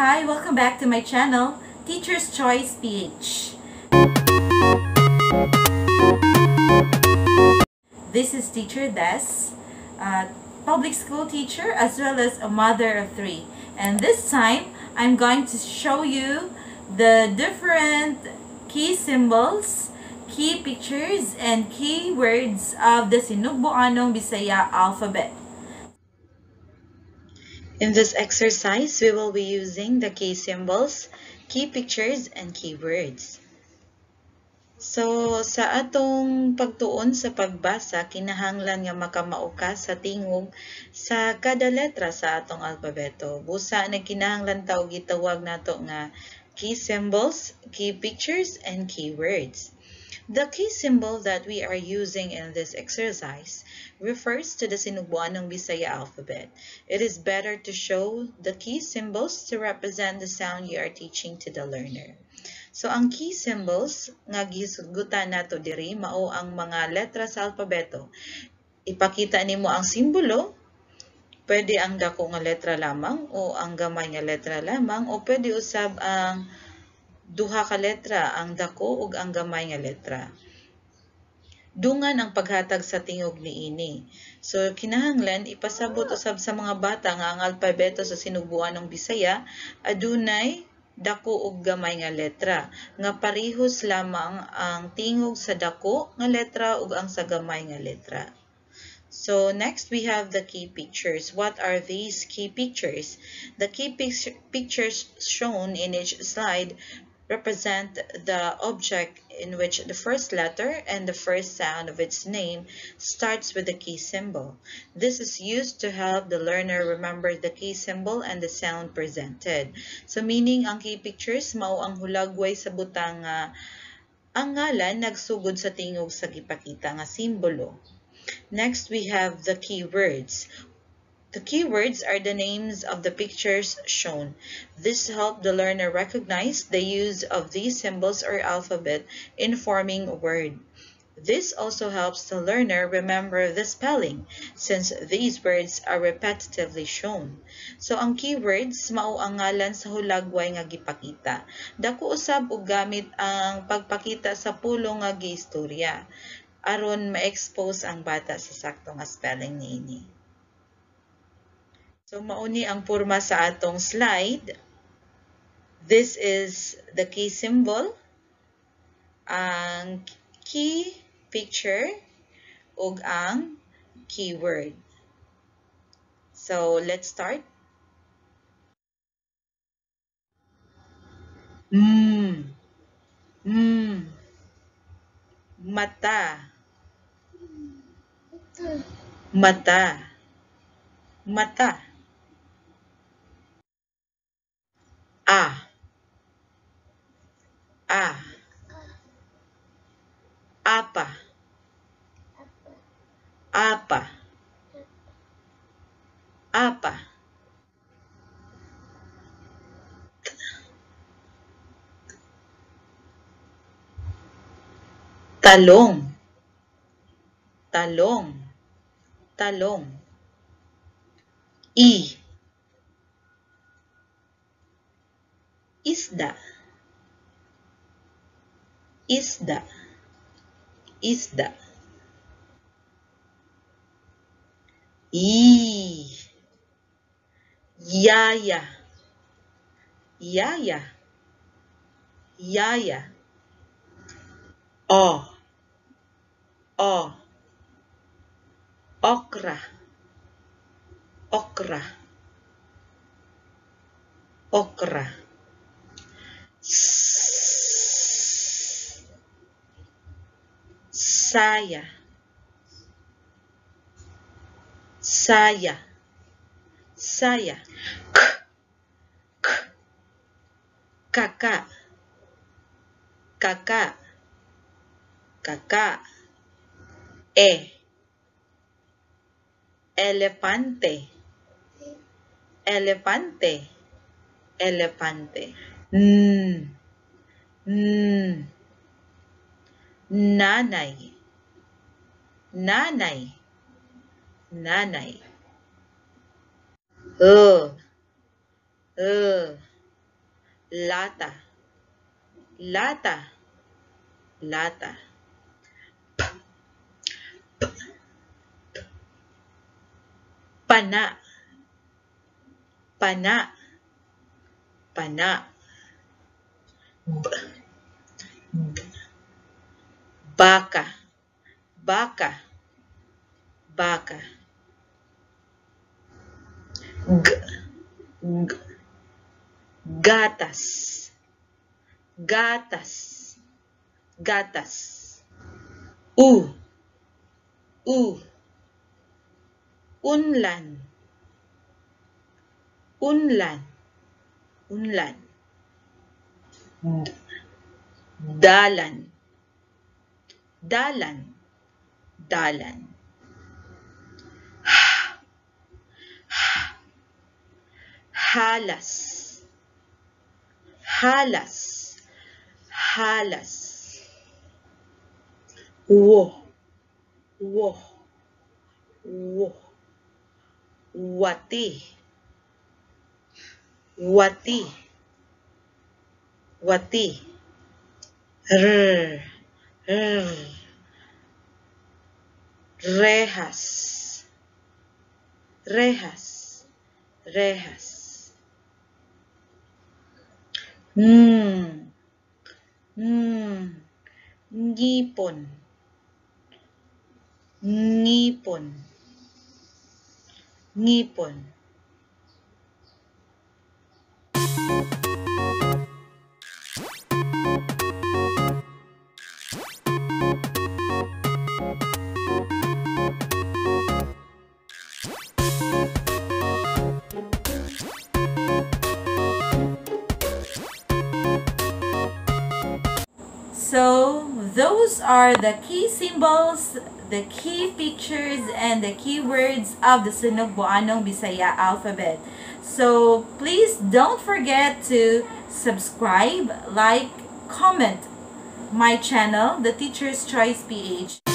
Hi, welcome back to my channel, Teacher's Choice PH. This is Teacher Des, a public school teacher as well as a mother of three. And this time, I'm going to show you the different key symbols, key pictures, and key words of the Sinugbuanong Binisaya alphabet. In this exercise, we will be using the key symbols, key pictures, and keywords. So, sa atong pagtuon sa pagbasa, kinahanglan nga makamao ka sa tingog sa kada letra sa atong alpabeto. Busa na kinahanglan ta og gitawag nato nga key symbols, key pictures, and keywords. The key symbol that we are using in this exercise refers to the Sinugbuanong Binisaya alphabet. It is better to show the key symbols to represent the sound you are teaching to the learner. So, ang key symbols nga gisgutan nato diri mao ang mga letra sa alpabeto. Ipakita nimo ang simbolo, pwede ang dako nga letra lamang o ang gamay nga letra lamang o pwede usab ang duha ka letra, ang dako ug ang gamay nga letra. Dungan ang paghatag sa tingog niini. So, kinahanglan ipasabot usab sa mga bata nga ang alpabeto sa Sinugbuanong Bisaya adunay dako ug gamay nga letra, nga parehos lamang ang tingog sa dako nga letra ug ang sa gamay nga letra. So, next we have the key pictures. What are these key pictures? The key pictures shown in each slide represent the object in which the first letter and the first sound of its name starts with the key symbol. This is used to help the learner remember the key symbol and the sound presented. So meaning ang key pictures mao ang hulagway sa butang ang ngalan nagsugod sa tingog sa gipakita nga simbolo. Next we have the keywords. The keywords are the names of the pictures shown. This helps the learner recognize the use of these symbols or alphabet in forming a word. This also helps the learner remember the spelling, since these words are repetitively shown. So, ang keywords mao ang ngalan sa hulagway nga gipakita. Dako usab og gamit ang pagpakita sa pulong nga giistorya aron ma-expose ang bata sa sakto nga spelling niini. So, mauni ang porma sa atong slide. This is the key symbol, ang key picture, ug ang keyword. So, let's start. Mata. Mata. Mata. Apa. Apa. Apa. Talong. Talong. Talong. Isda. Isda. Isda. Yaya. Yaya. Yaya. Okra. Okra. Okra. Saya. Saya. Saya. Kakak. Kakak. Kakak. Elepante. Elepante. Elepante. Nanay. Nanay. Nanay. lata, lata, lata. Pana, pana, pana. Baka, baka, baka. G, gatas, gatas, gatas. U, u, unlan, unlan, unlan. Dalan, dalan, dalan. Halas, halas, halas. Wo, wo, wo. Wati, wati, wati. R, r. Rejas, rejas, rejas. Hmm, ngipon, ngipon, ngipon. So, those are the key symbols, the key pictures, and the keywords of the Sinugbuanong Bisaya alphabet. So, please don't forget to subscribe, like, comment my channel, The Teacher's Choice PH.